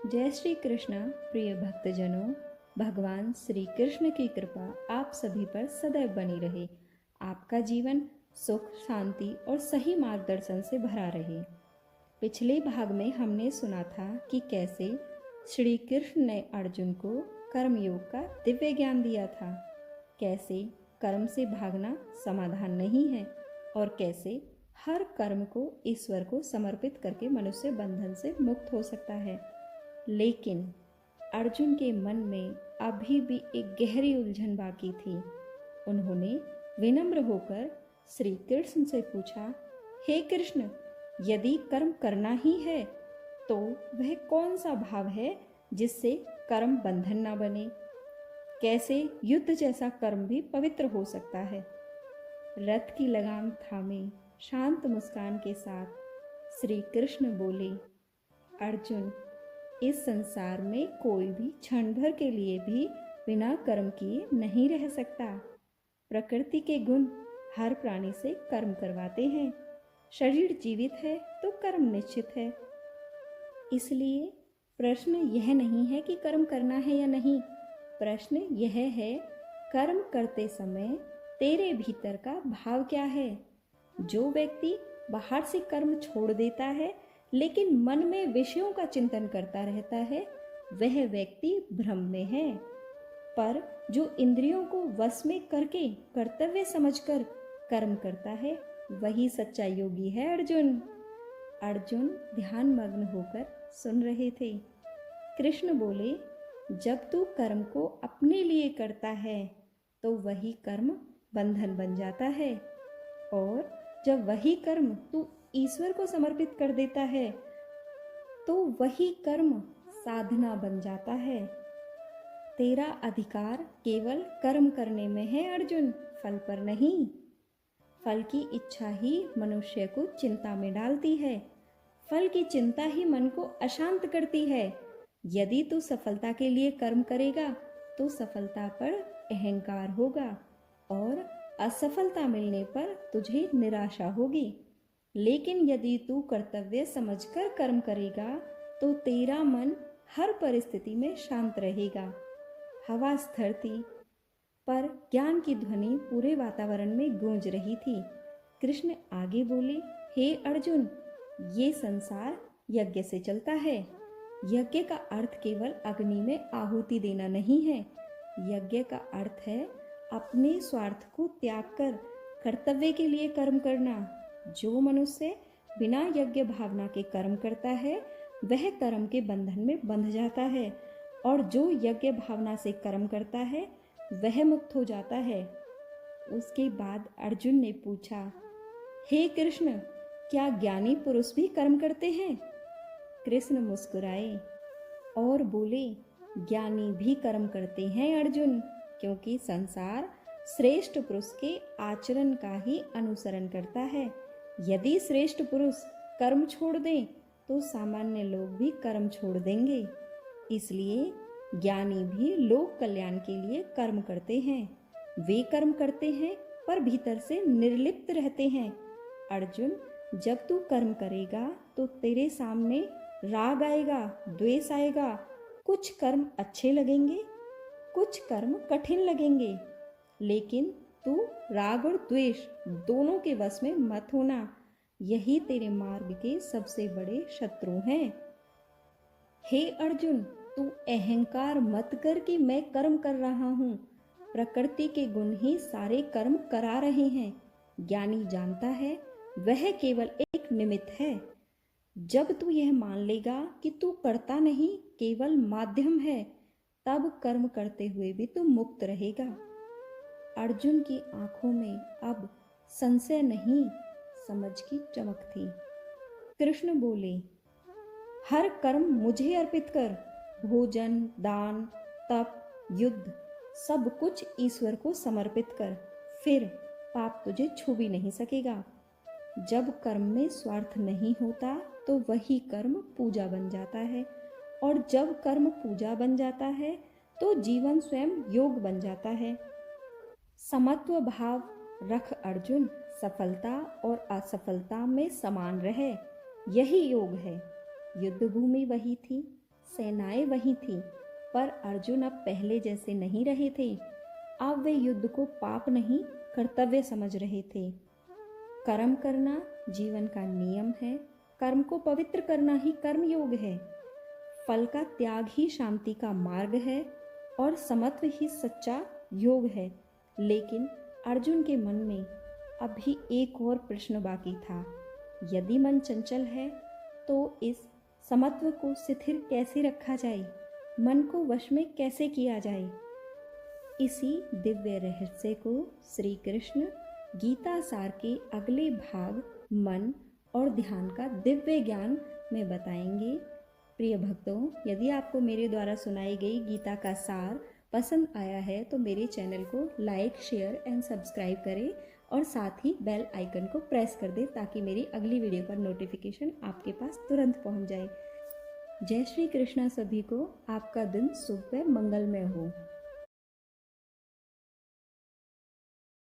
जय श्री कृष्ण। प्रिय भक्तजनों, भगवान श्री कृष्ण की कृपा आप सभी पर सदैव बनी रहे। आपका जीवन सुख, शांति और सही मार्गदर्शन से भरा रहे। पिछले भाग में हमने सुना था कि कैसे श्री कृष्ण ने अर्जुन को कर्मयोग का दिव्य ज्ञान दिया था, कैसे कर्म से भागना समाधान नहीं है और कैसे हर कर्म को ईश्वर को समर्पित करके मनुष्य बंधन से मुक्त हो सकता है। लेकिन अर्जुन के मन में अभी भी एक गहरी उलझन बाकी थी। उन्होंने विनम्र होकर श्री कृष्ण से पूछा, हे कृष्ण, यदि कर्म करना ही है तो वह कौन सा भाव है जिससे कर्म बंधन ना बने? कैसे युद्ध जैसा कर्म भी पवित्र हो सकता है? रथ की लगाम थामे शांत मुस्कान के साथ श्री कृष्ण बोले, अर्जुन, इस संसार में कोई भी क्षण भर के लिए भी बिना कर्म किए नहीं रह सकता। प्रकृति के गुण हर प्राणी से कर्म करवाते हैं। शरीर जीवित है तो कर्म निश्चित है। इसलिए प्रश्न यह नहीं है कि कर्म करना है या नहीं, प्रश्न यह है कर्म करते समय तेरे भीतर का भाव क्या है। जो व्यक्ति बाहर से कर्म छोड़ देता है लेकिन मन में विषयों का चिंतन करता रहता है, वह व्यक्ति भ्रम में है। पर जो इंद्रियों को वश में करके कर्तव्य समझकर कर्म करता है, वही सच्चा योगी है। अर्जुन ध्यान मग्न होकर सुन रहे थे। कृष्ण बोले, जब तू कर्म को अपने लिए करता है तो वही कर्म बंधन बन जाता है, और जब वही कर्म तू ईश्वर को समर्पित कर देता है तो वही कर्म साधना बन जाता है। तेरा अधिकार केवल कर्म करने में है अर्जुन, फल पर नहीं। फल की इच्छा ही मनुष्य को चिंता में डालती है। फल की चिंता ही मन को अशांत करती है। यदि तू सफलता के लिए कर्म करेगा तो सफलता पर अहंकार होगा और असफलता मिलने पर तुझे निराशा होगी। लेकिन यदि तू कर्तव्य समझकर कर्म करेगा तो तेरा मन हर परिस्थिति में शांत रहेगा। हवा स्थिर थी, पर ज्ञान की ध्वनि पूरे वातावरण में गूंज रही थी। कृष्ण आगे बोले, हे अर्जुन, ये संसार यज्ञ से चलता है। यज्ञ का अर्थ केवल अग्नि में आहुति देना नहीं है। यज्ञ का अर्थ है अपने स्वार्थ को त्याग कर कर्तव्य के लिए कर्म करना। जो मनुष्य बिना यज्ञ भावना के कर्म करता है वह कर्म के बंधन में बंध जाता है, और जो यज्ञ भावना से कर्म करता है वह मुक्त हो जाता है। उसके बाद अर्जुन ने पूछा, हे कृष्ण, क्या ज्ञानी पुरुष भी कर्म करते हैं? कृष्ण मुस्कुराए और बोले, ज्ञानी भी कर्म करते हैं अर्जुन, क्योंकि संसार श्रेष्ठ पुरुष के आचरण का ही अनुसरण करता है। यदि श्रेष्ठ पुरुष कर्म छोड़ दें तो सामान्य लोग भी कर्म छोड़ देंगे। इसलिए ज्ञानी भी लोक कल्याण के लिए कर्म करते हैं। वे कर्म करते हैं पर भीतर से निर्लिप्त रहते हैं। अर्जुन, जब तू कर्म करेगा तो तेरे सामने राग आएगा, द्वेष आएगा। कुछ कर्म अच्छे लगेंगे, कुछ कर्म कठिन लगेंगे, लेकिन तू राग और द्वेष दोनों के वश में मत होना। यही तेरे मार्ग के सबसे बड़े शत्रु हैं। हे अर्जुन, तू अहंकार मत कर कि मैं कर्म कर रहा हूँ। प्रकृति के गुण ही सारे कर्म करा रहे हैं। ज्ञानी जानता है वह केवल एक निमित्त है। जब तू यह मान लेगा कि तू करता नहीं, केवल माध्यम है, तब कर्म करते हुए भी तू मुक्त रहेगा। अर्जुन की आंखों में अब संशय नहीं, समझ की चमक थी। कृष्ण बोले, हर कर्म मुझे अर्पित कर। भोजन, दान, तप, युद्ध सब कुछ ईश्वर को समर्पित कर, फिर पाप तुझे छू भी नहीं सकेगा। जब कर्म में स्वार्थ नहीं होता तो वही कर्म पूजा बन जाता है, और जब कर्म पूजा बन जाता है तो जीवन स्वयं योग बन जाता है। समत्व भाव रख अर्जुन, सफलता और असफलता में समान रहे, यही योग है। युद्ध भूमि वही थी, सेनाएं वहीं थीं, पर अर्जुन अब पहले जैसे नहीं रहे थे। अब वे युद्ध को पाप नहीं, कर्तव्य समझ रहे थे। कर्म करना जीवन का नियम है, कर्म को पवित्र करना ही कर्म योग है। फल का त्याग ही शांति का मार्ग है और समत्व ही सच्चा योग है। लेकिन अर्जुन के मन में अभी एक और प्रश्न बाकी था। यदि मन चंचल है तो इस समत्व को शिथिल कैसे रखा जाए, मन को वश में कैसे किया जाए। इसी दिव्य रहस्य को श्री कृष्ण गीता सार के अगले भाग मन और ध्यान का दिव्य ज्ञान में बताएंगे। प्रिय भक्तों, यदि आपको मेरे द्वारा सुनाई गई गीता का सार पसंद आया है तो मेरे चैनल को लाइक, शेयर एंड सब्सक्राइब करें और साथ ही बेल आइकन को प्रेस कर दें ताकि मेरी अगली वीडियो का नोटिफिकेशन आपके पास तुरंत पहुंच जाए। जय श्री कृष्णा सभी को। आपका दिन शुभ व मंगलमय हो।